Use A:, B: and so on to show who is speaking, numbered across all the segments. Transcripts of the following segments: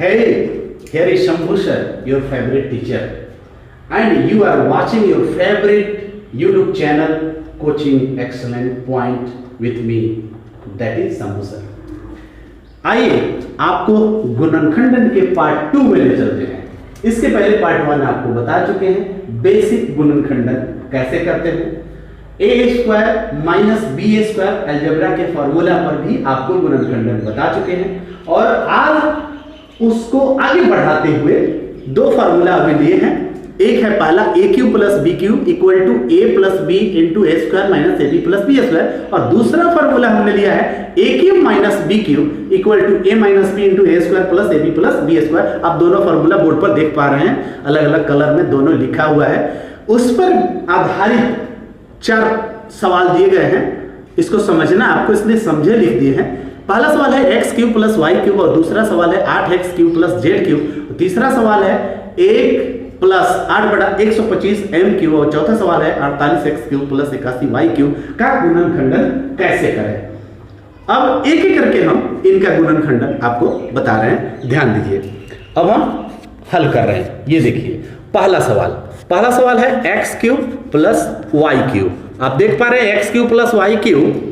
A: Hey, here is Shambhu sir, your favorite teacher, and you are watching your favorite YouTube channel, Coaching Excellent Point with me, that is Shambhu sir. आइए आपको गुणनखंडन के part 2 में ले चलते हैं। इसके पहले पार्ट 1 आपको बता चुके हैं बेसिक गुणनखंडन कैसे करते हैं। A square minus B square algebra के फॉर्मूला पर भी आपको गुणनखंडन बता चुके हैं और आज उसको आगे बढ़ाते हुए दो फार्मूला अभी लिए हैं। एक है पहला A cube plus B cube equal to A plus B into A square minus A B plus B square, और दूसरा फार्मूला हमने लिया है A cube minus B cube equal to A minus B into A square plus A B plus B square. आप दोनों formula board पर देख पा रहे हैं, अलग अलग कलर में दोनों लिखा हुआ है। उस पर आधारित 4 सवाल दिए गए हैं, इसको समझना आपको, इसलिए समझे लिख दिए हैं। पहला सवाल है x cube plus y cube, और दूसरा सवाल है 8x cube plus Z cube. तीसरा सवाल है 1 प्लस 8/125 m क्यूब, और चौथा सवाल है 48x cube plus 81y cube का गुणनखंडन कैसे करें। अब एक एक करके हम इनका गुणनखंडन आपको बता रहे हैं, ध्यान दीजिए। अब हम हल कर रहे हैं। ये देखिए पहला सवाल है x cube plus y cube. आप देख पा रहे हैं x cube plus y cube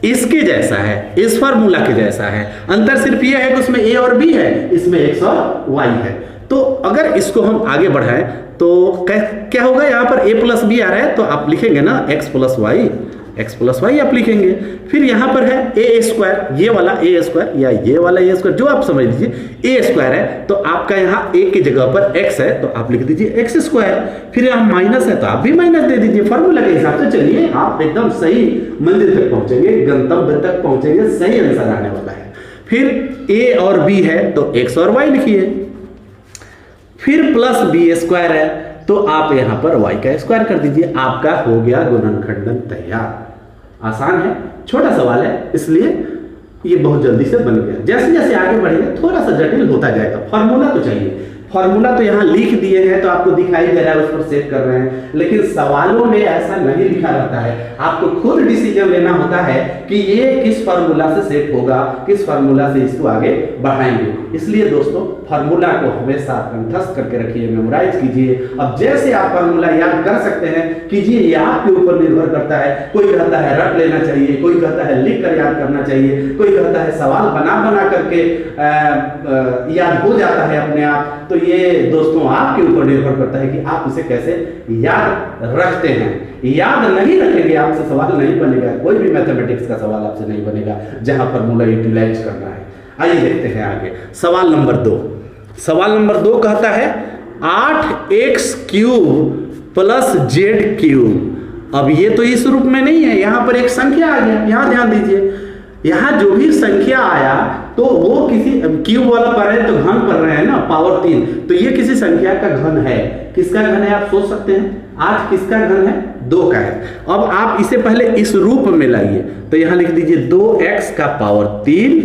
A: इसके जैसा है, इस फार्मूला के जैसा है। अंतर सिर्फ ये है कि उसमें a और b है, इसमें x और y है। तो अगर इसको हम आगे बढ़ाएं तो क्या होगा, यहाँ पर a प्लस बी आ रहा है तो आप लिखेंगे ना x प्लस वाई आप लिखेंगे। फिर यहाँ पर है ए स्क्वायर, ये वाला ए स्क्वायर या ये वाला ए स्क्वायर, जो आप समझ लीजिए। ए स्क्वायर है तो आपका यहाँ ए की जगह पर x है तो आप लिख दीजिए एक्स स्क्वायर। फिर यहाँ माइनस है तो आप भी माइनस दे दीजिए। फॉर्मूला के हिसाब से चलिए, आप एकदम सही मंजिल तक पहुंचेंगे, गंतव्य तक पहुंचेंगे, सही आंसर आने वाला है। फिर ए और बी है तो x और y लिखिए। फिर प्लस बी स्क्वायर है तो आप यहां पर y का स्क्वायर कर दीजिए। आपका हो गया गुणनखंडन तैयार। आसान है, छोटा सवाल है, इसलिए ये बहुत जल्दी से बन गया। जैसे जैसे आगे बढ़ेंगे थोड़ा सा जटिल होता जाएगा। फॉर्मूला तो चाहिए, फॉर्मूला तो यहाँ लिख दिए हैं तो आपको दिखाई दे रहा है, उस पर सेट कर रहे हैं, लेकिन सवालों में ऐसा नहीं लिखा रहता है। आपको खुद डिसीजन लेना होता है कि ये किस फार्मूला से सेट होगा, किस फार्मूला से इसको आगे बढ़ाएंगे। इसलिए दोस्तों फार्मूला को हमेशा कंठस्थ करके रखिए, मेमोराइज कीजिए। अब जैसे आप फार्मूला याद कर सकते हैं कीजिए, ये आपके ऊपर निर्भर करता है। कोई कहता है रट लेना चाहिए, कोई कहता है लिख कर याद करना चाहिए, कोई कहता है सवाल बना करके याद हो जाता है अपने आप। तो ये दोस्तों आपके ऊपर निर्भर करता है कि आप इसे कैसे याद रखते हैं। याद नहीं रखेंगे आपसे सवाल नहीं बनेगा, कोई भी मैथमेटिक्स का सवाल आपसे नहीं बनेगा जहां फॉर्मूला यूटिलाइज करना है। आइए देखते हैं आगे। सवाल नंबर 2 कहता है 8x cube plus Z cube. अब ये तो इस रूप में नहीं है, यहां पर एक संख्या आ गया। यहां ध्यान दीजिए, यहां जो भी संख्या आया तो वो किसी क्यूब वाला पर है तो घन कर रहे हैं ना, पावर 3, तो ये किसी संख्या का घन है। किसका घन है आप सोच सकते हैं। 8 किसका घन है, 2 का है। अब आप इसे पहले इस रूप में लाइए तो यहां लिख दीजिए 2x का पावर 3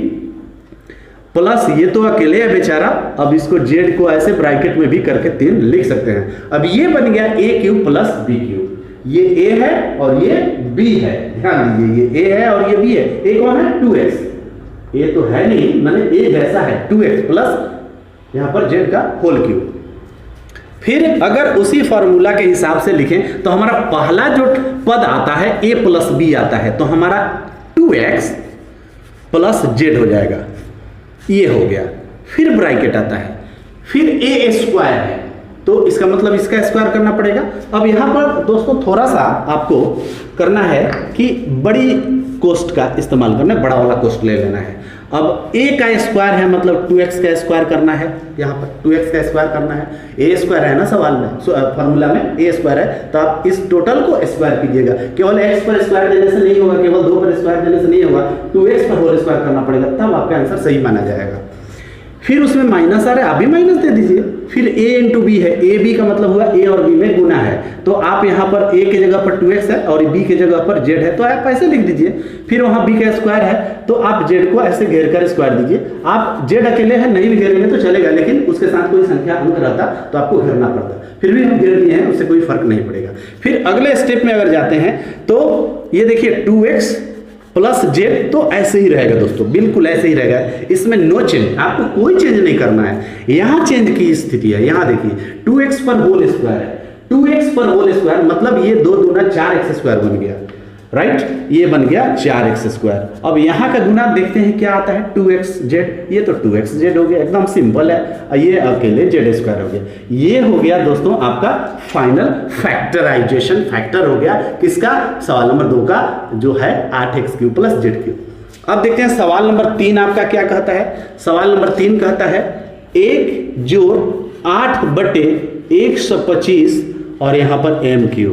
A: प्लस, ये तो अकेले है बेचारा, अब इसको जेड को ऐसे ब्रैकेट में भी करके 3 लिख सकते हैं। अब ये बन गया ए क्यूब प्लस बी क्यूब। ये a है और ये b है, ध्यान दीजिए, ये a है और ये b है। a कौन है, 2x, a तो है नहीं, मैंने a जैसा है 2x प्लस यहां पर z का होल क्यूब। फिर अगर उसी फॉर्मूला के हिसाब से लिखें तो हमारा पहला जो पद आता है a प्लस b आता है, तो हमारा 2x प्लस z हो जाएगा, ये हो गया। फिर ब्रैकेट आता है, फिर a स्क्वायर है तो इसका मतलब इसका स्क्वायर करना पड़ेगा। अब यहाँ पर दोस्तों थोड़ा सा आपको करना है कि बड़ी कोष्ठ का इस्तेमाल करना है, बड़ा वाला कोष्ठ ले लेना है। अब a का स्क्वायर है मतलब 2x का स्क्वायर करना है, यहाँ पर 2x का स्क्वायर करना है। a स्क्वायर है ना सवाल में, फॉर्मूला में a स्क्वायर है, तो आप इस टोटल को स्क्वायर कीजिएगा। केवल x पर स्क्वायर देने से नहीं होगा, केवल 2 पर स्क्वायर देने से नहीं होगा, 2x पर होल स्क्वायर करना पड़ेगा, तब आपका आंसर सही माना जाएगा। फिर उसमें माइनस आ रहा है, आप भी माइनस दे दीजिए। फिर a इंटू बी है, a b का मतलब हुआ a और b में गुना है, तो आप यहाँ पर a की जगह पर 2x है और b की जगह पर z है, तो आप ऐसे लिख दीजिए। फिर वहाँ b का स्क्वायर है तो आप z को ऐसे घेर कर स्क्वायर दीजिए। आप z अकेले है नहीं भी घेरेंगे तो चलेगा, लेकिन उसके साथ कोई संख्या अंक रहता तो आपको घेरना पड़ता। फिर भी हम घेर दिए हैं, उससे कोई फर्क नहीं पड़ेगा। फिर अगले स्टेप में अगर जाते हैं तो ये देखिए 2x प्लस जेड, तो ऐसे ही रहेगा दोस्तों, बिल्कुल ऐसे ही रहेगा, इसमें नो चेंज, आपको कोई चेंज नहीं करना है। यहाँ चेंज की स्थिति है, यहाँ देखिए 2x पर होल स्क्वायर है, 2x पर होल स्क्वायर मतलब ये 2 दूना 4x स्क्वायर बन गया, राइट, ये बन गया 4x स्क्वायर। अब यहाँ का गुना देखते हैं क्या आता है, 2xz, ये तो 2xz हो गया, एकदम सिंपल है, ये अकेले z स्क्वायर हो गया। ये हो गया दोस्तों आपका फाइनल फैक्टराइजेशन, फैक्टर हो गया किसका, सवाल नंबर 2 का जो है 8x³ प्लस z³। अब देखते हैं सवाल नंबर 3 आपका क्या कहता है। सवाल नंबर 3 कहता है 1 जोड़ 8 बटे 125 और यहाँ पर m³।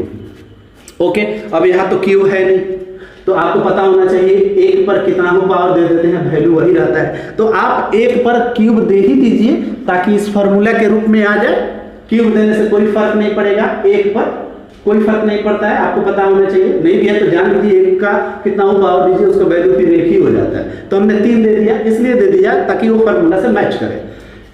A: ओके, अब यहाँ तो क्यूब है नहीं, तो आपको पता होना चाहिए 1 पर कितना को पावर दे देते हैं, वैल्यू वही रहता है, तो आप 1 पर क्यूब दे ही दीजिए ताकि इस फॉर्मूला के रूप में आ जाए। क्यूब देने से कोई फर्क नहीं पड़ेगा, 1 पर कोई फर्क नहीं पड़ता है, आपको पता होना चाहिए। नहीं भी है तो जान लीजिए 1 का कितना को पावर दीजिए, उसका वैल्यू फिर 1 ही हो जाता है। तो हमने 3 दे दिया, इसलिए दे दिया ताकि वो फॉर्मूला से मैच करे।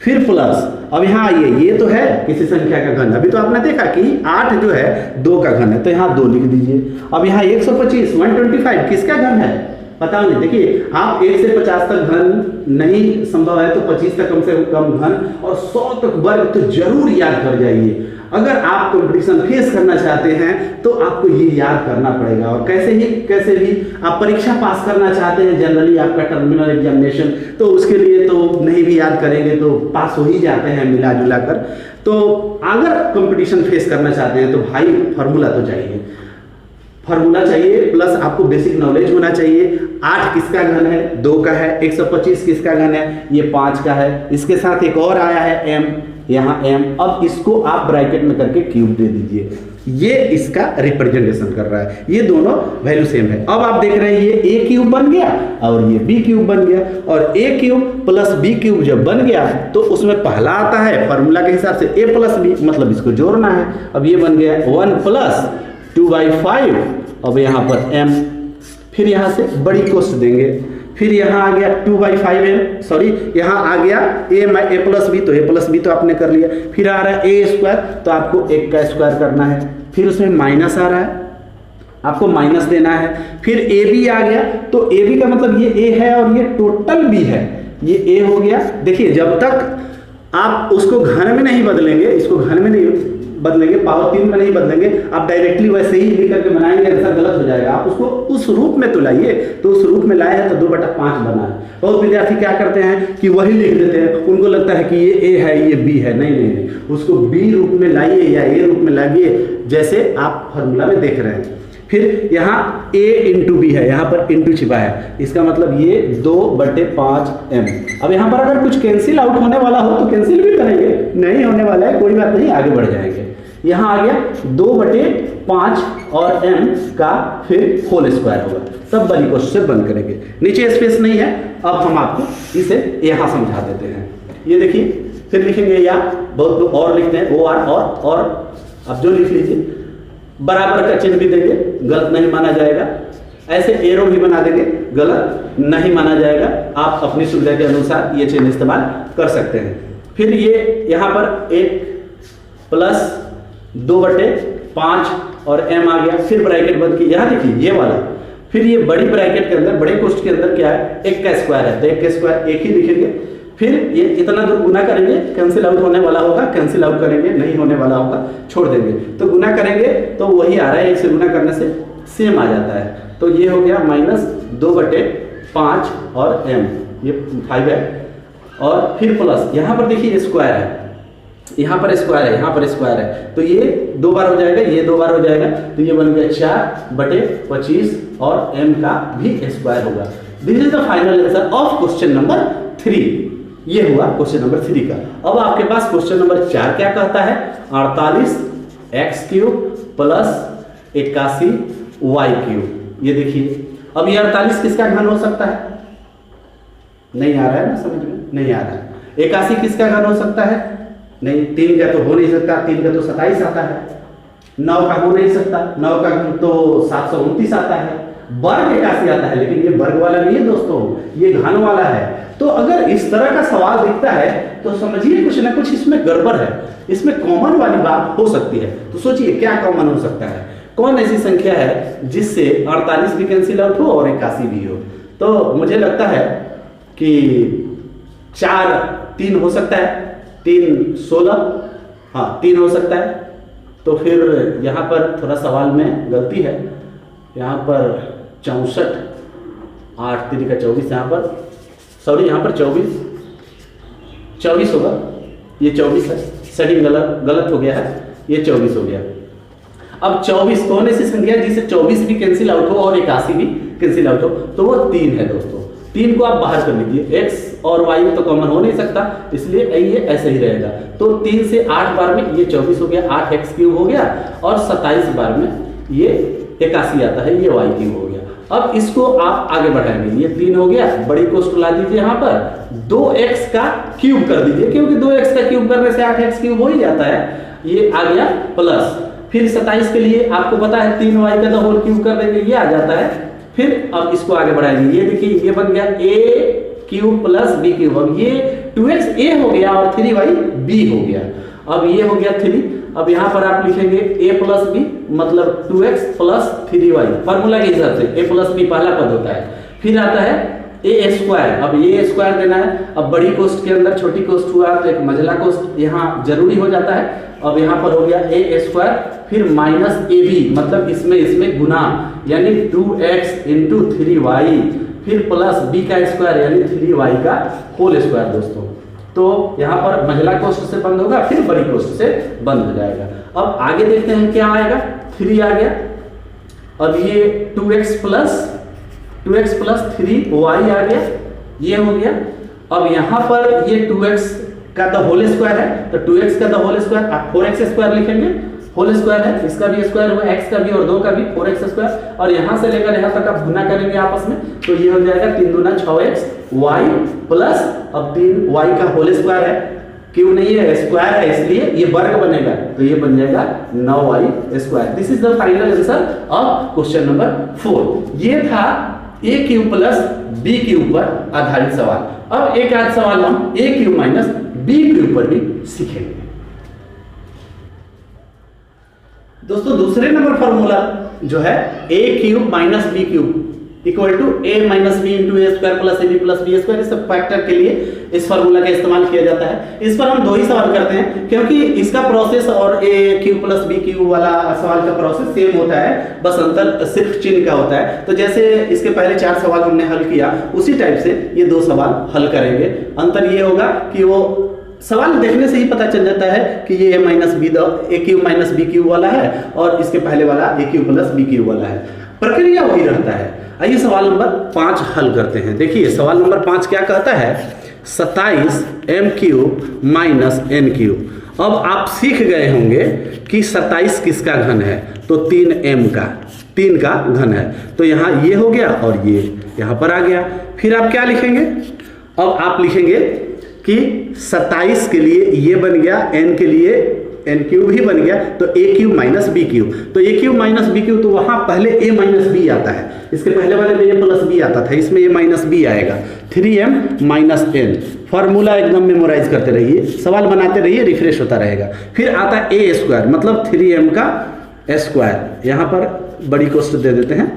A: फिर प्लस, अब यहाँ आइए, ये तो है किसी संख्या का घन, अभी तो आपने देखा कि 8 जो है 2 का घन है, तो यहाँ 2 लिख दीजिए। अब यहाँ 125 125 किसका घन है पता नहीं, देखिए आप 1 से 50 तक घन नहीं संभव है तो 25 तक कम से कम घन और 100 तक वर्ग तो जरूर याद कर जाइए। अगर आप कंपटीशन फेस करना चाहते हैं तो आपको ये याद करना पड़ेगा, और कैसे भी आप परीक्षा पास करना चाहते हैं, जनरली आपका टर्मिनल एग्जामिनेशन, तो उसके लिए तो नहीं भी याद करेंगे तो पास हो ही जाते हैं मिला जुला कर। तो अगर कंपटीशन फेस करना चाहते हैं तो भाई फार्मूला तो चाहिए, फार्मूला चाहिए, प्लस आपको बेसिक नॉलेज होना चाहिए। 8 किसका घन है, 2 का है, 125 किसका घन है, ये 5 का है, इसके साथ एक और आया है m, यहाँ m, अब इसको आप ब्रैकेट में करके क्यूब दे दीजिए, ये इसका रिप्रेजेंटेशन कर रहा है, ये दोनों वैल्यू सेम है। अब आप देख रहे हैं ये a³ बन गया और ये b³ बन गया, और a³ प्लस b³ जब बन गया तो उसमें पहला आता है फॉर्मूला के हिसाब से a प्लस b, मतलब इसको जोड़ना है। अब ये बन गया 1 प्लस 2/5, अब यहाँ पर m, फिर यहाँ से बड़ी कोष्ट देंगे, फिर यहाँ आ गया 2/5m, सॉरी यहाँ आ गया a प्लस b, तो a प्लस b तो आपने कर लिया, फिर आ रहा है a स्क्वायर, तो आपको 1 का स्क्वायर करना है, फिर उसमें माइनस आ रहा है, आपको माइनस देना है, फिर ab आ गया, तो ab का मतलब ये a है और ये टोटल b है, ये a हो गया। देखिए जब तक आप उसको घन में नहीं बदलेंगे, इसको घन में नहीं बदलेंगे, पावर 3 में नहीं बदलेंगे, आप डायरेक्टली वैसे ही लिख करके बनाएंगे, आंसर गलत हो जाएगा। आप उसको उस रूप में तो लाइए, तो उस रूप में लाए हैं तो 2/5 बना है। बहुत विद्यार्थी क्या करते हैं कि वही लिख देते हैं, उनको लगता है कि ये a है ये b है, नहीं, उसको b रूप में लाइए या a रूप में लाइए, जैसे आप फॉर्मूला में देख रहे हैं। फिर यहाँ a इंटू b है, यहाँ पर इंटू छिपा है, इसका मतलब ये 2/5m। अब यहाँ पर अगर कुछ कैंसिल आउट होने वाला हो तो कैंसिल भी करेंगे, नहीं होने वाला है कोई बात नहीं, आगे बढ़ जाएंगे। यहाँ आ गया 2/5 और m का फिर होल स्क्वायर होगा, सब बड़ी कोष्ठ से बंद करेंगे, नीचे स्पेस नहीं है। अब हम आपको इसे यहाँ समझा देते हैं, ये देखिए, फिर लिखेंगे या बहुत लोग और लिखते हैं OR और अब जो लिख लीजिए, बराबर का चिन्ह भी देंगे, गलत नहीं माना जाएगा, ऐसे एरो भी बना देंगे, गलत नहीं माना जाएगा, आप अपनी सुविधा के अनुसार ये चिन्ह इस्तेमाल कर सकते हैं। फिर ये यहाँ पर 1 प्लस 2/5 और m आ गया, फिर ब्रैकेट बंद की, यहाँ देखिए ये वाला, फिर ये बड़ी ब्रैकेट के अंदर, बड़े कोष्ठ के अंदर क्या है, 1 का स्क्वायर है, तो 1 का स्क्वायर 1 ही लिखेंगे, फिर ये इतना दूर गुना करेंगे, कैंसिल आउट होने वाला होगा कैंसिल आउट करेंगे, नहीं होने वाला होगा छोड़ देंगे, तो गुना करेंगे तो वही आ रहा है, 1 से गुना करने से सेम आ जाता है, तो ये हो गया -2/5 और m, ये 5 है, और फिर प्लस यहाँ पर देखिए स्क्वायर है, यहाँ पर स्क्वायर है, यहाँ पर स्क्वायर है, तो ये 2 बार हो जाएगा, ये 2 बार हो जाएगा, तो ये बन गया 4/25 और m का भी स्क्वायर होगा। This is the final answer of question number 3। ये हुआ क्वेश्चन नंबर 3 का। अब आपके पास क्वेश्चन नंबर 4 क्या कहता है, 48x³ प्लस 81y³। ये देखिए, अब ये 48 किसका घन हो सकता है, नहीं आ रहा है ना समझ में, नहीं आ रहा है। 81 किसका घन हो सकता है, नहीं, 3 का तो हो नहीं सकता, 3 का तो 27 आता है, 9 का हो नहीं सकता, 9 का घन तो 729 आता है, वर्ग 81 आता है, लेकिन ये वर्ग वाला नहीं है दोस्तों, ये घन वाला है। तो अगर इस तरह का सवाल दिखता है तो समझिए कुछ ना कुछ इसमें गड़बड़ है, इसमें कॉमन वाली बात हो सकती है। तो सोचिए क्या कॉमन हो सकता है, कौन ऐसी संख्या है जिससे 48 भी कैंसिल आउट हो और 81 भी हो? तो मुझे लगता है कि 4 3 हो सकता है, 3 16, हाँ 3 हो सकता है। तो फिर यहाँ पर थोड़ा सवाल में गलती है, यहाँ पर 64, 8 3 का 24, यहाँ पर सॉरी यहाँ पर 24 होगा, ये 24 है, सही गलत हो गया है, ये 24 हो गया। अब 24 कौन ऐसी संख्या है जिसे 24 भी कैंसिल आउट हो और 81 भी कैंसिल आउट हो? तो वो 3 है दोस्तों। 3 को आप बाहर कर लीजिए, x और y तो कॉमन हो नहीं सकता, इसलिए ये ऐसे ही रहेगा। तो 3 से 8 बार में ये 24 हो गया, 8x³ हो गया, और 27 बार में ये 81 आता है, ये y³ हो गया। अब इसको आप आगे बढ़ाएंगे, ये 3 हो गया, बड़ी कोष्ठ ला दीजिए, यहाँ पर 2x का क्यूब कर दीजिए, क्योंकि 2x का क्यूब करने से 8x³ हो ही जाता है, ये आ गया प्लस। फिर 27 के लिए आपको पता है 3y का तो होल क्यूब कर देंगे, ये आ जाता है। फिर अब इसको आगे बढ़ाएंगे, ये देखिए ये बन गया a³ प्लस b³। अब ये 2x a हो गया और 3y b हो गया। अब ये हो गया 3। अब यहाँ पर आप लिखेंगे a प्लस b मतलब 2x प्लस 3y, फॉर्मूला के हिसाब से a प्लस b पहला पद होता है। फिर आता है a², अब ये स्क्वायर देना है। अब बड़ी कोष्ठ के अंदर छोटी कोष्ठ हुआ तो एक मझला कोष्ठ यहाँ जरूरी हो जाता है। अब यहाँ पर हो गया a², फिर माइनस ab मतलब इसमें गुना, यानी 2x इंटू 3y, फिर प्लस b का स्क्वायर यानी 3y का होल स्क्वायर दोस्तों। तो यहाँ पर महिला कोष्ठ से बंद होगा, फिर बड़ी कोष्ठ से बंद हो जाएगा। अब आगे देखते हैं क्या आएगा, 3 आ गया। अब ये 2x प्लस 3y आ गया, ये हो गया। अब यहाँ पर ये 2x का द होल स्क्वायर है, तो 2x का द होल स्क्वायर आप 4x² लिखेंगे, होल स्क्वायर है, इसका भी स्क्वायर हुआ, x का भी और 2 का भी 4x²। और यहाँ से लेकर यहाँ तक आप गुना करेंगे आपस में, तो ये हो जाएगा 3 दूना 6x y प्लस अब 3y का होल स्क्वायर है, क्यों नहीं है स्क्वायर है इसलिए ये वर्ग बनेगा, तो ये बन जाएगा 9y²। This is the final answer of question number 4। ये था a³ प्लस b³ पर आधारित सवाल। अब एक आध सवाल हम a³ माइनस b³ पर भी सीखेंगे। दोस्तों दूसरे नंबर फॉर्मूला जो है a³ minus b³ equal to a minus B into a² plus ab plus b², इस फैक्टर के लिए इस फॉर्मूला का इस्तेमाल किया जाता है। इस पर हम 2 ही सवाल करते हैं, क्योंकि इसका प्रोसेस और a³ प्लस b³ वाला सवाल का प्रोसेस सेम होता है, बस अंतर सिर्फ चिन्ह का होता है। तो जैसे इसके पहले 4 सवाल हमने हल किया, उसी टाइप से ये 2 सवाल हल करेंगे। अंतर ये होगा कि वो सवाल देखने से ही पता चल जाता है कि ये a माइनस b³ वाला है और इसके पहले वाला a³ प्लस b³ वाला है, प्रक्रिया वही रहता है। आइए सवाल नंबर 5 हल करते हैं। देखिए सवाल नंबर 5 क्या कहता है, 27m³ माइनस n³। अब आप सीख गए होंगे कि 27 किसका घन है, तो 3m का घन है। तो यहाँ ये हो गया और ये यहाँ पर आ गया। फिर आप क्या लिखेंगे, अब आप लिखेंगे कि 27 के लिए ये बन गया, n के लिए n³ ही बन गया, तो a³ माइनस b³। तो a³ माइनस b³ तो वहां पहले a माइनस b आता है, इसके पहले वाले में a प्लस b आता था, इसमें a माइनस b आएगा। 3m माइनस n, फॉर्मूला एकदम मेमोराइज करते रहिए, सवाल बनाते रहिए, रिफ्रेश होता रहेगा। फिर आता है a² मतलब 3m का स्क्वायर, यहाँ पर बड़ी कोष्ठ दे देते हैं।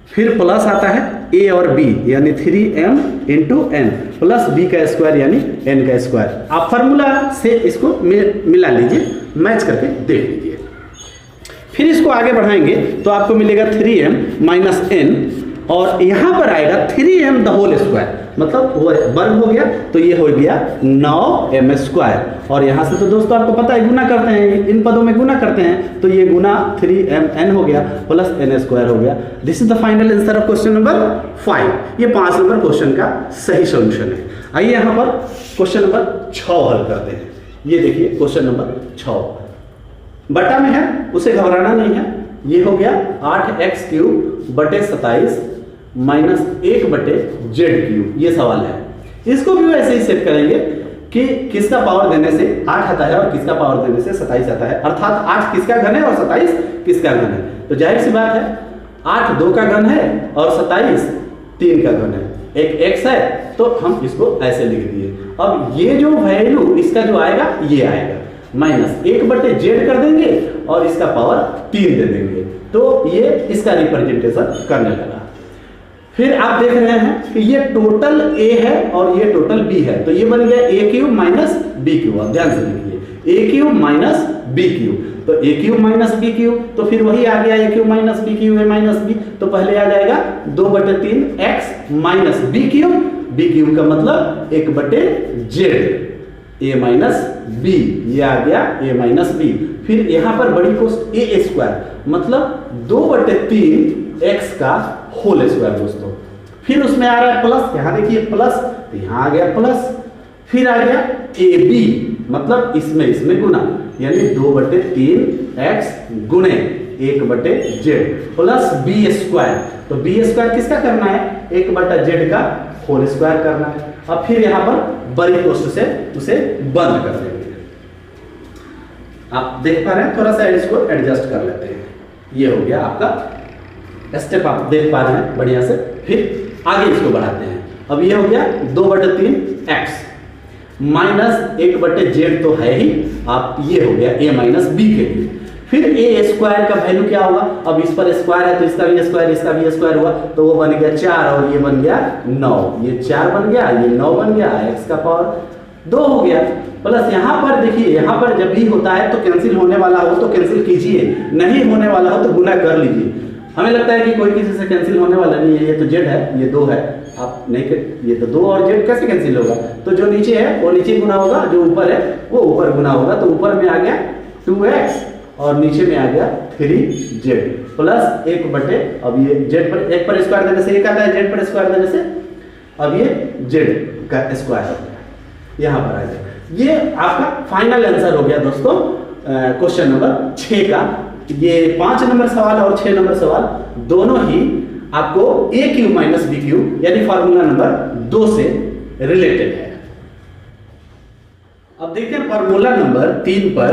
A: फिर प्लस आता है a और b यानी 3m into n plus b का स्क्वायर यानी n का स्क्वायर। आप फार्मूला से इसको मिला लीजिए, मैच करके देख लीजिए। फिर इसको आगे बढ़ाएंगे तो आपको मिलेगा 3m माइनस n और यहाँ पर आएगा 3m द होल स्क्वायर, मतलब वो वर्ग हो गया, तो ये हो गया 9m²। और यहाँ से तो दोस्तों आपको पता है गुना करते हैं, इन पदों में गुना करते हैं, तो ये गुना 3mn हो गया प्लस n² हो गया। This is the final answer of question number 5। ये 5 नंबर क्वेश्चन का सही सॉल्यूशन है। आइए यहाँ पर क्वेश्चन नंबर 6 हल करते हैं। ये देखिए क्वेश्चन नंबर 6 बटा में है, उसे घबराना नहीं है। ये हो गया 8x³ बटे 27 माइनस 1 बटे z³, ये सवाल है। इसको भी वैसे ही सेट करेंगे कि किसका पावर देने से 8 आता है और किसका पावर देने से 27 आता है, अर्थात 8 किसका घन है और 27 किसका घन है। तो जाहिर सी बात है 8 2 का घन है और 27 3 का घन है, एक x है, तो हम इसको ऐसे लिख दिए। अब ये जो वैल्यू इसका जो आएगा ये आएगा, माइनस 1/z कर देंगे और इसका पावर 3 दे देंगे, तो ये इसका रिप्रेजेंटेशन करने लगा। फिर आप देख रहे हैं कि ये टोटल a है और ये टोटल b है, तो ये बन गया a cube minus b cube. आप ध्यान से देखिए, a cube minus b cube, तो a cube minus b cube, तो फिर वही आ गया a cube minus b cube a minus b, तो पहले आ जाएगा 2/3 x माइनस b क्यूब का मतलब 1/z a माइनस b, ये आ गया a माइनस b। फिर यहाँ पर बड़ी कोष्ट a स्क्वायर मतलब 2/3 x का होल स्क्वायर दोस्तों। फिर उसमें आ रहा है प्लस, यहाँ देखिए प्लस, तो यहाँ आ गया प्लस। फिर आ गया ab मतलब इसमें गुना, यानी 2/3 x गुणे 1/z प्लस b स्क्वायर, तो b स्क्वायर किसका करना है, 1/z का होल स्क्वायर करना है। अब फिर यहाँ पर बड़ी कोष्ट से उसे बंद कर देंगे। आप देख पा रहे हैं, थोड़ा सा इसको एडजस्ट कर लेते हैं। ये हो गया आपका स्टेप, आप देख पा रहे हैं बढ़िया से। फिर आगे इसको बढ़ाते हैं। अब ये हो गया 2/3 x माइनस 1/z तो है ही, आप ये हो गया a माइनस b के लिए। फिर a स्क्वायर का वैल्यू क्या होगा, अब इस पर स्क्वायर है तो इसका भी स्क्वायर, इसका भी स्क्वायर हुआ, तो वो बन गया 4 और ये बन गया 9, ये 4 बन गया, ये 9 बन गया, x का पावर 2 हो गया। प्लस यहाँ पर देखिए, यहाँ पर जब भी होता है तो कैंसिल होने वाला हो तो कैंसिल कीजिए, नहीं होने वाला हो तो गुना कर लीजिए। हमें लगता है कि कोई किसी से कैंसिल होने वाला नहीं है, ये तो z है, ये 2 है, आप नहीं कर, ये तो 2 और z कैसे कैंसिल होगा, तो जो नीचे है वो नीचे गुना होगा, जो ऊपर है वो ऊपर गुना होगा, तो ऊपर में आ गया 2x और नीचे में आ गया 3z प्लस 1/, अब ये z पर 1 पर स्क्वायर देने से 1 आता है, z पर स्क्वायर देने से अब ये z का स्क्वायर हो गया, यहाँ पर आ जाए। ये आपका फाइनल आंसर हो गया दोस्तों क्वेश्चन नंबर 6 का। ये 5 नंबर सवाल और 6 नंबर सवाल दोनों ही आपको a cube minus b cube यानी फार्मूला नंबर 2 से रिलेटेड है। अब देखते हैं फार्मूला नंबर 3 पर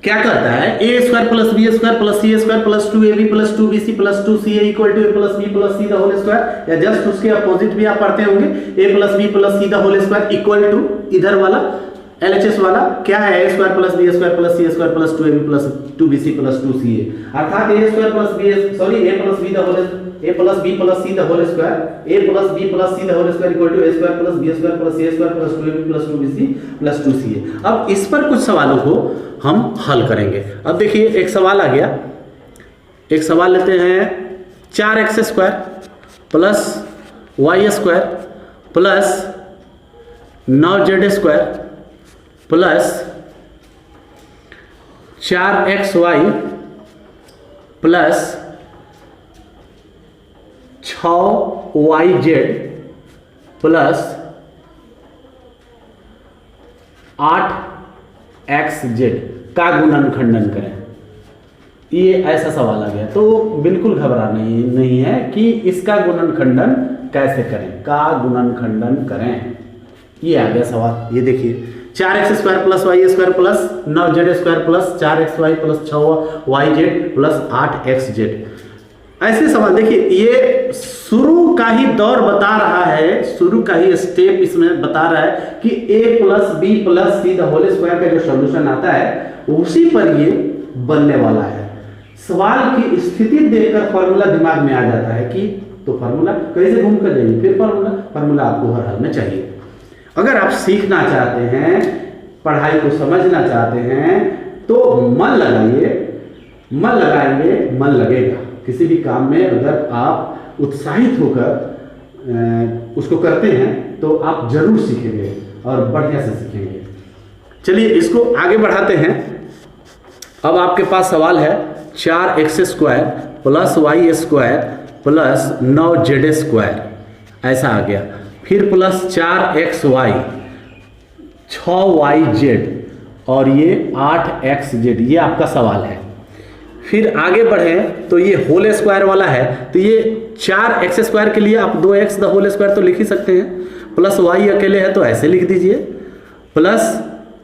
A: क्या करता है। a square plus b square plus c square plus 2ab plus 2bc plus 2ca equal to a plus b plus c the whole square, या जस्ट उसके अपोजिट भी आप पढ़ते होंगे, a plus b plus c the whole square equal to इधर वाला LHS वाला क्या है, a square plus b square plus c square plus 2ab plus 2bc plus 2ca, अर्थात a square plus b sorry a plus b the whole a plus b plus c the whole square, a plus b plus c the whole square equal to a square plus b square plus c square plus 2ab plus 2bc plus 2ca। अब इस पर कुछ सवालों को हम हल करेंगे। अब देखिए एक सवाल आ गया, एक सवाल लेते हैं 4x square plus y square plus 9z square plus 4xy plus 6yz plus 8xz का गुणनखंडन करें। ये ऐसा सवाल आ गया, तो बिल्कुल घबराना नहीं है कि इसका गुणनखंडन कैसे करें, का गुणनखंडन करें। ये आ गया सवाल, ये देखिए 4x square plus y square plus 9z square plus 4xy plus 6yz plus 8xz। ऐसे सवाल देखिए, ये शुरू का ही दौर बता रहा है, शुरू का ही स्टेप इसमें बता रहा है कि a plus b plus c the whole square का जो सॉल्यूशन आता है उसी पर ये बनने वाला है। सवाल की स्थिति देखकर फॉर्मूला दिमाग में आ जाता है कि तो फॉर्मूला कहीं से घूम कर जाइए, फिर फॉर्मूला आपको हर हाल में चाहिए। अगर आप सीखना चाहते हैं, पढ़ाई को समझना चाहते हैं, तो मन लगाइए, मन लगाएंगे मन लगेगा। किसी भी काम में अगर आप उत्साहित होकर उसको करते हैं तो आप जरूर सीखेंगे और बढ़िया से सीखेंगे। चलिए इसको आगे बढ़ाते हैं। अब आपके पास सवाल है 4x square plus y square plus 9z square, ऐसा आ गया। फिर प्लस 4xy 6yz और ये 8xz, ये आपका सवाल है। फिर आगे बढ़े तो ये होल स्क्वायर वाला है, तो ये 4x स्क्वायर के लिए आप 2x द होल स्क्वायर तो लिख ही सकते हैं, प्लस y अकेले है तो ऐसे लिख दीजिए, प्लस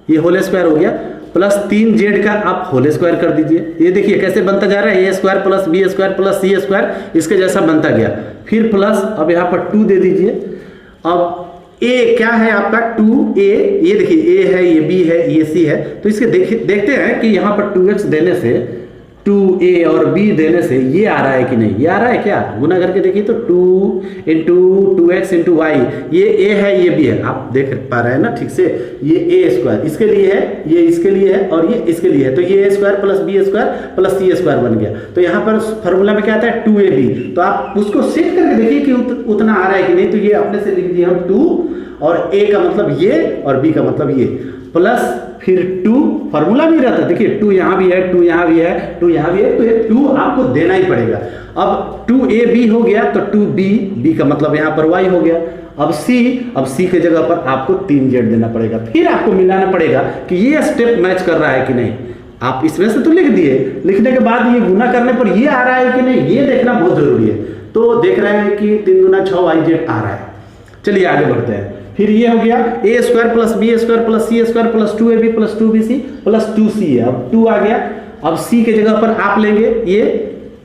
A: ये होल स्क्वायर हो गया, प्लस 3z का आप होल स्क्वायर कर दीजिए। ये देखिए कैसे बनता जा रहा है, a square plus b square plus c square इसके जैसा बनता गया। फिर प्लस अब यहाँ पर 2 दे दीजिए। अब ए क्या है आपका 2a, ये देखिए a है, ये b है, ये c है, तो इसके देखते हैं कि यहाँ पर 2x देने से 2a और b देने से ये आ रहा है कि नहीं। ये आ रहा है क्या, गुना करके देखिए तो 2 इंटू 2x इंटू वाई, ये a है ये b है, आप देख पा रहे हैं ना ठीक से, ये a स्क्वायर इसके लिए है, ये इसके लिए है और ये इसके लिए है, तो ये a square plus b square plus c square बन गया। तो यहाँ पर फॉर्मूला में क्या आता है 2ab, तो आप उसको सेट करके देखिए कि उतना आ रहा है कि नहीं, तो ये अपने से लिख दिया हम 2 और a का मतलब ये और b का मतलब ये, प्लस फिर 2 फॉर्मूला भी रहता है, देखिए 2 यहाँ भी है, 2 यहाँ भी है, 2 यहाँ भी है, तो ये 2 आपको देना ही पड़ेगा। अब 2ab हो गया तो 2b का मतलब यहाँ पर y हो गया। अब c के जगह पर आपको 3z देना पड़ेगा, फिर आपको मिलाना पड़ेगा कि ये स्टेप मैच कर रहा है कि नहीं। आप इसमें से तो लिख दिए, लिखने के बाद ये गुना करने पर ये आ रहा है कि नहीं, ये देखना बहुत जरूरी है। तो देख रहे हैं कि 3 गुना 6yz आ रहा है। चलिए आगे बढ़ते हैं। फिर ये हो गया a square plus b square plus c square plus 2ab plus 2bc plus 2c है, अब 2 आ गया। अब c के जगह पर आप लेंगे ये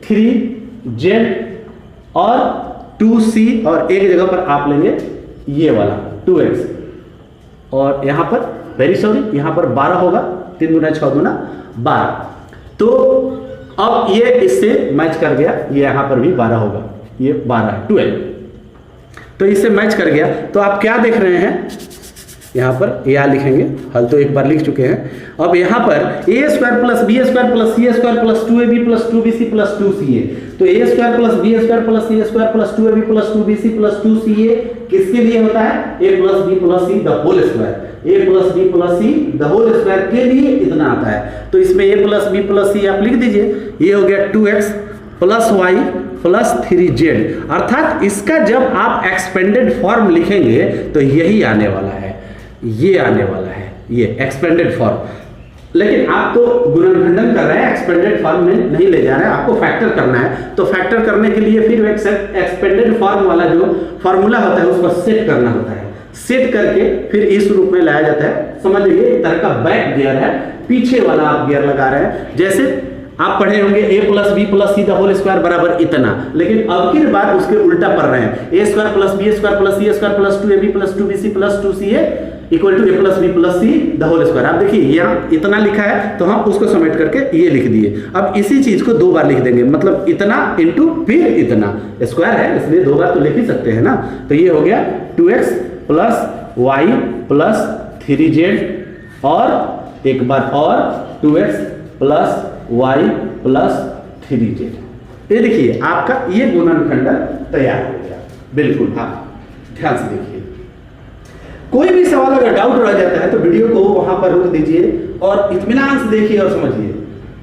A: 3z और 2c और a की जगह पर आप लेंगे ये वाला 2x, और यहाँ पर वेरी सॉरी यहाँ पर 12 होगा, 3 गुना 6 गुना 12। तो अब ये इससे मैच कर गया, ये यहाँ पर भी 12 होगा, ये 12 है 12, तो इससे मैच कर गया। तो आप क्या देख रहे हैं, यहाँ पर या लिखेंगे, हल तो एक बार लिख चुके हैं। अब यहाँ पर a square plus b square plus c square plus 2ab plus 2bc plus 2ca, तो a square plus b square plus c square plus 2ab plus 2bc plus 2ca किसके लिए होता है, a plus b plus c the whole square, a plus b plus c the whole square के लिए इतना आता है। तो इसमें a plus b plus c आप लिख दीजिए, ये हो गया 2x plus y plus 3z, अर्थात इसका जब आप एक्सपेंडेड फॉर्म लिखेंगे तो यही आने वाला है, ये आने वाला है, ये एक्सपेंडेड फॉर्म। लेकिन आप तो गुणनखंडन कर रहे हैं, एक्सपेंडेड फॉर्म में नहीं ले जा रहे हैं, आपको फैक्टर करना है। तो फैक्टर करने के लिए फिर एक्सपेंडेड फॉर्म वाला जो फॉर्मूला होता है उसको सेट करना होता है, सेट करके फिर इस रूप में लाया जाता है। समझ लीजिए एक तरह का बैक गियर है, पीछे वाला आप गियर लगा रहे हैं। जैसे आप पढ़े होंगे a plus b plus c the whole square बराबर इतना, लेकिन अब की बात उसके उल्टा पढ़ रहे हैं, a square plus b square plus c square plus 2ab plus 2bc plus 2ca equal to a plus b plus c the whole square. आप देखिए यहाँ इतना लिखा है तो हम उसको समेट करके ये लिख दिए। अब इसी चीज को 2 बार लिख देंगे, मतलब इतना इंटू फिर इतना, स्क्वायर है इसलिए 2 बार तो लिख ही सकते हैं ना। तो ये हो गया 2x plus y plus 3z और एक बार और 2x plus y plus 3z। ये देखिए आपका ये गुणनखंडन तैयार हो गया। बिल्कुल आप ध्यान से देखिए, कोई भी सवाल अगर डाउट रह जाता है तो वीडियो को वहां पर रोक दीजिए और इत्मीनान से देखिए और समझिए।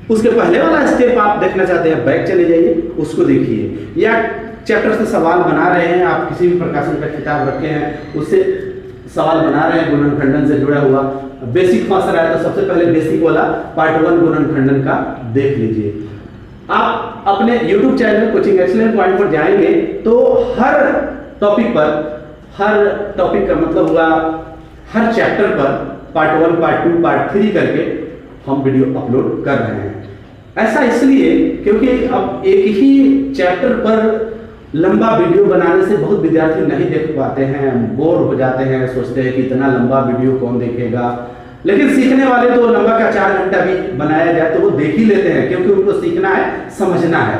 A: उसके पहले वाला स्टेप आप देखना चाहते हैं, बैक चले जाइए, उसको देखिए, या चैप्टर से सवाल बना रहे हैं, आप किसी भी प्रकाशन का किताब रखे हैं उससे सवाल बना रहे हैं गुणनखंडन से जुड़ा हुआ, बेसिक फंस रहा है तो सबसे पहले बेसिक वाला पार्ट 1 गुणनखंडन का देख लीजिए। आप अपने YouTube channel coaching excellent point पर जाएंगे तो हर टॉपिक का मतलब हुआ हर चैप्टर पर पार्ट 1 पार्ट 2 पार्ट 3 करके हम वीडियो अपलोड कर रहे हैं। ऐसा इसलिए क्योंकि अब एक ही चैप्टर पर लंबा वीडियो बनाने से बहुत विद्यार्थी नहीं देख पाते हैं, बोर हो जाते हैं, सोचते हैं कि इतना लंबा वीडियो कौन देखेगा। लेकिन सीखने वाले तो लंबा का 4 घंटा भी बनाया जाए तो वो देख ही लेते हैं, क्योंकि उनको सीखना है, समझना है।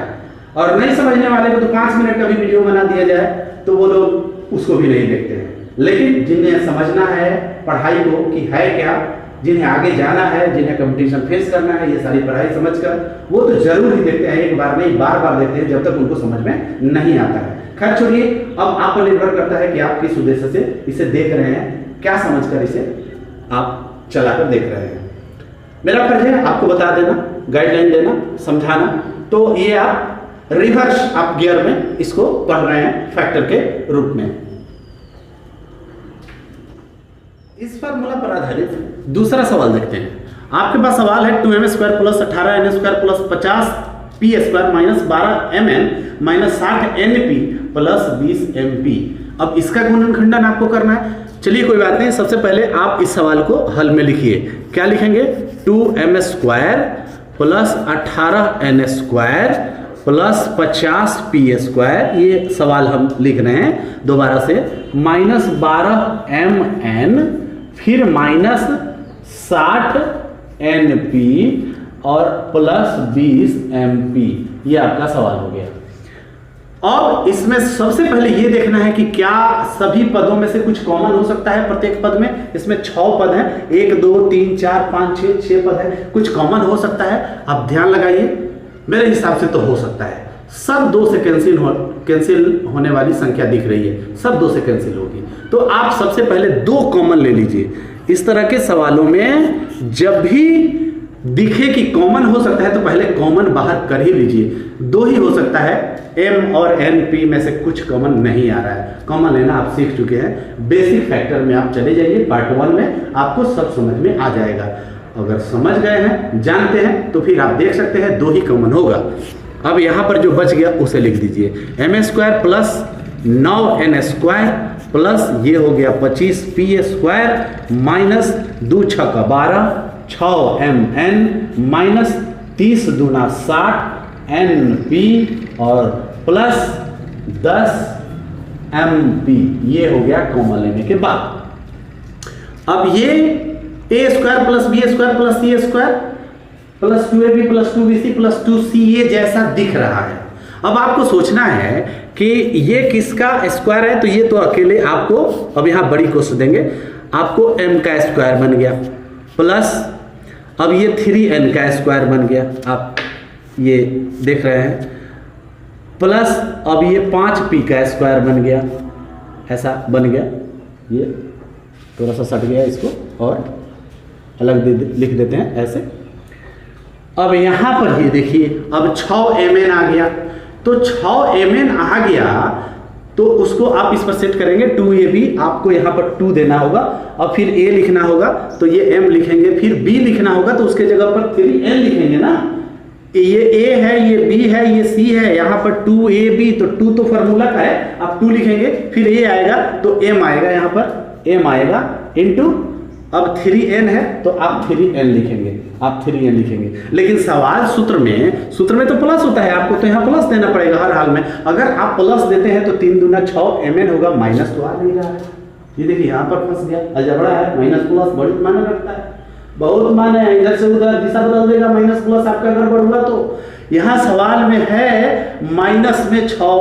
A: और नहीं समझने वाले को तो 5 मिनट का भी वीडियो बना दिया जाए तो वो लोग उसको भी नहीं देखते हैं। लेकिन जिन्हें समझना है पढ़ाई को कि है क्या, जिन्हें आगे जाना है, जिन्हें कंपटीशन फेस करना है, ये सारी पढ़ाई समझकर वो तो जरूर ही देखते हैं, एक बार नहीं बार बार देखते हैं जब तक उनको समझ में नहीं आता है। खैर छोड़िए, अब आप पर निर्भर करता है कि आप किस उद्देश्य से इसे देख रहे हैं, क्या समझकर इसे आप चलाकर देख रहे हैं। मेरा फर्ज है आपको बता देना, गाइडलाइन देना, समझाना। तो ये आप रिवर्स आप गियर में इसको पढ़ रहे हैं फैक्टर के रूप में। इस फार्मूला पर आधारित दूसरा सवाल देखते हैं। आपके पास सवाल है 2m square plus 18n square plus 50p square minus 12mn minus 60np plus 20mp। अब इसका गुणनखंडन आपको करना है। चलिए कोई बात नहीं, सबसे पहले आप इस सवाल को हल में लिखिए। क्या लिखेंगे? 2m square plus 18n square plus 50p², ये सवाल हम लिख रहे हैं दोबारा से, माइनस 12mn, फिर माइनस 60np और प्लस 20mp। ये आपका सवाल हो गया। अब इसमें सबसे पहले ये देखना है कि क्या सभी पदों में से कुछ कॉमन हो सकता है प्रत्येक पद में। इसमें 6 पद हैं, 1 2 3 4 5 6 पद है, कुछ कॉमन हो सकता है। आप ध्यान लगाइए, मेरे हिसाब से तो हो सकता है। सब 2 से कैंसिल होने वाली संख्या दिख रही है, सब 2 से कैंसिल होगी। तो आप सबसे पहले 2 कॉमन ले लीजिए। इस तरह के सवालों में जब भी दिखे कि कॉमन हो सकता है तो पहले कॉमन बाहर कर ही लीजिए। 2 ही हो सकता है, m और np में से कुछ कॉमन नहीं आ रहा है। कॉमन लेना आप सीख चुके हैं, बेसिक फैक्टर में आप चले जाइए, पार्ट 1 में आपको सब समझ में आ जाएगा। अगर समझ गए हैं, जानते हैं, तो फिर आप देख सकते हैं 2 ही कॉमन होगा। अब यहाँ पर जो बच गया उसे लिख दीजिए, m² प्लस 9n² प्लस ये हो गया 25p² माइनस 2 6 12 6mn माइनस 30 दूना 60np और प्लस 10mp। ये हो गया कॉमन लेने के बाद। अब ये a² plus b² plus c² plus 2ab plus 2bc plus 2ca जैसा दिख रहा है। अब आपको सोचना है कि ये किसका स्क्वायर है, तो ये तो अकेले आपको, अब यहाँ बड़ी कोष्ठ देंगे, आपको m का स्क्वायर बन गया, प्लस अब ये 3n का स्क्वायर बन गया, आप ये देख रहे हैं, प्लस अब ये 5p का स्क्वायर बन गया, ऐसा बन गया। ये थोड़ा सा सट गया, इसको और अलग लिख देते हैं ऐसे। अब यहाँ पर ये देखिए, अब 6mn आ गया, तो 6mn आ गया तो उसको आप इस पर सेट करेंगे 2ab, आपको यहाँ पर 2 देना होगा, और फिर a लिखना होगा तो ये m लिखेंगे, फिर b लिखना होगा तो उसके जगह पर 3n लिखेंगे ना। ये a है, ये b है, ये c है, यहाँ पर 2ab, तो 2 तो फार्मूला का है, आप 2 लिखेंगे, फिर a आएगा तो m आएगा, यहाँ पर m आएगा इनटू, अब 3n है तो आप 3n लिखेंगे, आप 3n लिखेंगे। लेकिन सवाल सूत्र में तो प्लस होता है, आपको तो यहाँ प्लस देना पड़ेगा हर हाल में। अगर आप प्लस देते हैं तो 3 दूना 6mn होगा, माइनस तो आ नहीं रहा है। ये देखिए यहाँ पर फंस गया, अलजबड़ा है, माइनस प्लस बड़ी मायने रखता है, बहुत मायने है, इधर से उधर दिशा बदल देगा, माइनस प्लस आपका गड़बड़ हुआ। तो यहाँ सवाल में है माइनस में 6,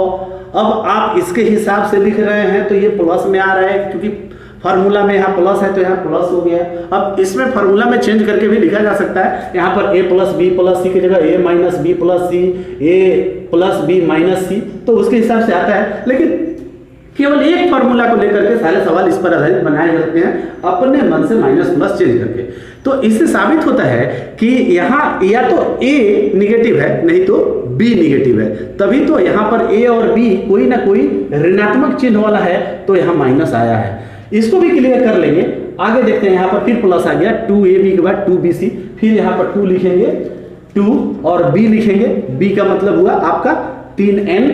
A: अब आप इसके हिसाब से लिख रहे हैं तो ये प्लस में आ रहा है, क्योंकि फार्मूला में यहाँ प्लस है तो यहाँ प्लस हो गया। अब इसमें फार्मूला में चेंज करके भी लिखा जा सकता है, यहाँ पर a plus b plus C की जगह a minus b plus C, a plus b minus C, तो उसके हिसाब से आता है। लेकिन केवल एक फार्मूला को लेकर के सारे सवाल इस पर आधारित बनाए जाते हैं, अपने मन से माइनस प्लस चेंज करके। तो इससे साबित होता है कि यहाँ या तो a निगेटिव है, नहीं तो b निगेटिव है, तभी तो यहाँ पर a और b कोई ना कोई ऋणात्मक चिन्ह वाला है, तो यहाँ माइनस आया है। इसको भी क्लियर कर लेंगे, आगे देखते हैं। यहाँ पर फिर प्लस आ गया, 2ab के बाद 2bc, फिर यहाँ पर 2 लिखेंगे, 2 और b लिखेंगे, b का मतलब हुआ आपका 3n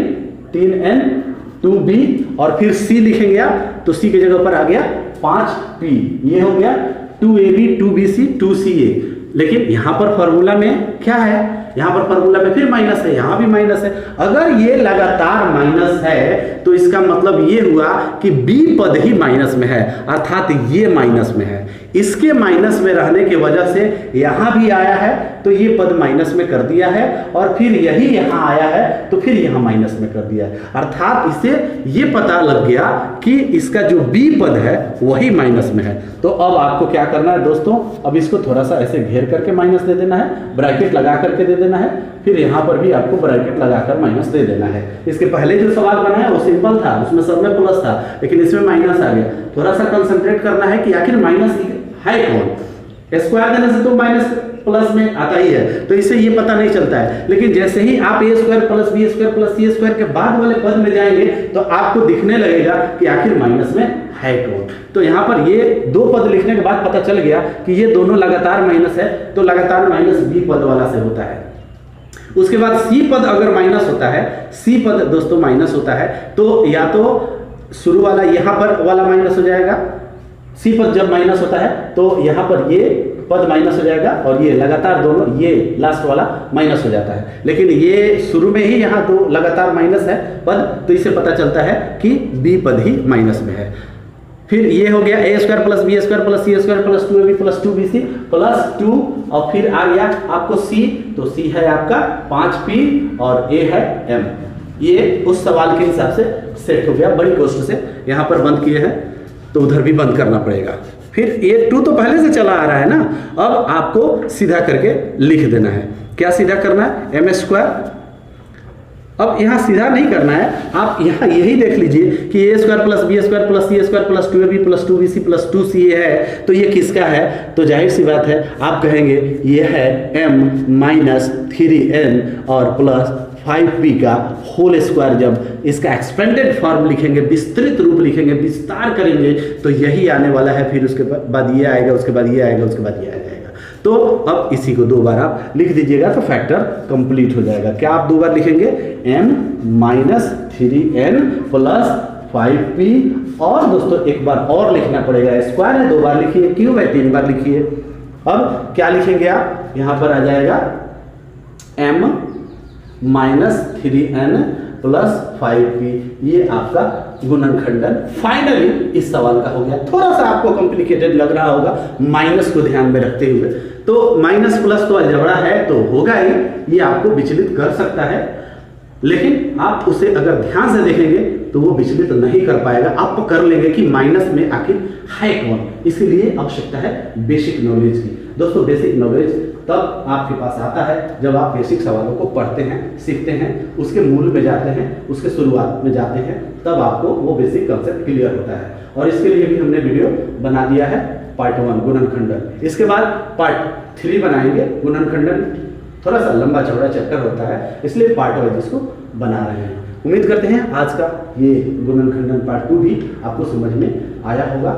A: 2b, और फिर c लिखेंगे आप, तो c की जगह पर आ गया 5p, ये हो गया 2ab 2bc 2ca। लेकिन यहाँ पर फॉर्मूला में क्या है, यहाँ पर फॉर्मूला में फिर माइनस है, यहाँ भी माइनस है। अगर ये लगातार माइनस है तो इसका मतलब ये हुआ कि b पद ही माइनस में है, अर्थात ये माइनस में है। इसके माइनस में रहने की वजह से यहाँ भी आया है तो ये पद माइनस में कर दिया है, और फिर यही यहाँ आया है तो फिर यहाँ माइनस में कर दिया है। अर्थात इससे ये पता लग गया कि इसका जो b पद है वही माइनस में है। तो अब आपको क्या करना है दोस्तों, अब इसको थोड़ा सा ऐसे घेर करके माइनस दे देना है, ब्रैकेट लगा करके दे देना है, फिर यहाँ पर भी आपको ब्रैकेट लगाकर माइनस दे देना है। इसके पहले जो सवाल बनाया वो सिंपल था, उसमें सब में प्लस था, लेकिन इसमें माइनस आ गया। थोड़ा सा कंसंट्रेट करना है कि आखिर माइनस है कौन। स्क्वायर देने से तो माइनस प्लस में आता ही है, तो इससे ये पता नहीं चलता है। लेकिन जैसे ही आप a² plus b² plus c² के बाद वाले पद में जाएंगे तो आपको दिखने लगेगा कि आखिर माइनस में है कौन। तो यहाँ पर ये 2 पद लिखने के बाद पता चल गया कि ये दोनों लगातार माइनस है, तो लगातार माइनस b पद वाला से होता है। उसके बाद c पद अगर माइनस होता है, c पद दोस्तों माइनस होता है, तो या तो शुरू वाला यहाँ पर वाला माइनस हो जाएगा, c पद जब माइनस होता है तो यहाँ पर ये पद माइनस हो जाएगा और ये लगातार दोनों, ये लास्ट वाला माइनस हो जाता है। लेकिन ये शुरू में ही यहाँ दो लगातार माइनस है पद, तो इससे पता चलता है कि बी पद ही माइनस में है। फिर ये हो गया A square plus B square plus C square plus 2ab plus 2bc plus 2, और फिर आ गया आपको सी, तो सी है आपका 5p और ए है m। ये उस सवाल के हिसाब से सेट हो गया, बड़ी कोष्ठ से यहाँ पर बंद किए हैं तो उधर भी बंद करना पड़ेगा। फिर ये 2 तो पहले से चला आ रहा है ना, अब आपको सीधा करके लिख देना है। क्या सीधा करना है? M square. अब यहाँ सीधा नहीं करना है, आप यहाँ यही देख लीजिए कि A square plus B square plus C square plus 2ab plus 2bc plus 2ca है, तो ये किसका है? तो जाहिर सी बात है आप कहेंगे ये है m माइनस 3n और प्लस 5p का होल स्क्वायर। जब इसका एक्सपेंडेड फॉर्म लिखेंगे, विस्तृत रूप लिखेंगे, विस्तार करेंगे, तो यही आने वाला है। फिर उसके बाद ये आएगा, उसके बाद ये आएगा, उसके बाद ये आ जाएगा। तो अब इसी को 2 बार आप लिख दीजिएगा तो फैक्टर कंप्लीट हो जाएगा। क्या आप 2 बार लिखेंगे? m minus 3n plus 5p, और दोस्तों एक बार और लिखना पड़ेगा, स्क्वायर है 2 बार लिखिए, क्यूब है 3 बार लिखिए। अब क्या लिखेंगे आप? यहाँ पर आ जाएगा m minus 3n plus 5p, ये आपका गुणनखंडन फाइनली इस सवाल का हो गया। थोड़ा सा आपको कॉम्प्लिकेटेड लग रहा होगा माइनस को ध्यान में रखते हुए, तो माइनस प्लस तो अलजबड़ा है तो होगा ही, ये आपको विचलित कर सकता है, लेकिन आप उसे अगर ध्यान से देखेंगे तो वो विचलित नहीं कर पाएगा। आप कर लेंगे कि माइनस में आखिर है कौन, इसीलिए आवश्यकता है बेसिक नॉलेज की। दोस्तों बेसिक नॉलेज तब आपके पास आता है जब आप बेसिक सवालों को पढ़ते हैं, सीखते हैं, उसके मूल में जाते हैं, उसके शुरुआत में जाते हैं, तब आपको वो बेसिक कंसेप्ट क्लियर होता है। और इसके लिए भी हमने वीडियो बना दिया है पार्ट 1 गुणनखंडन। इसके बाद पार्ट 3 बनाएंगे गुणनखंडन, थोड़ा सा लंबा चौड़ा चैप्टर होता है, इसलिए पार्ट वाइज इसको बना रहे हैं। उम्मीद करते हैं आज का ये गुणनखंडन पार्ट 2 भी आपको समझ में आया होगा।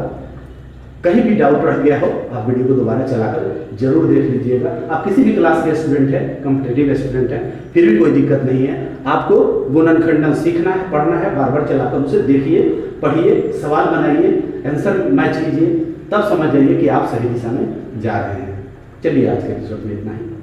A: कहीं भी डाउट रह गया हो आप वीडियो को दोबारा चलाकर जरूर देख लीजिएगा। आप किसी भी क्लास के स्टूडेंट हैं, कॉम्पिटिटिव स्टूडेंट हैं, फिर भी कोई दिक्कत नहीं है, आपको गुणनखंडन सीखना है, पढ़ना है, बार बार चलाकर उसे देखिए, पढ़िए, सवाल बनाइए, आंसर मैच कीजिए, तब समझ जाइए कि आप सही दिशा में जा रहे हैं। चलिए आज के एपिसोड में इतना ही।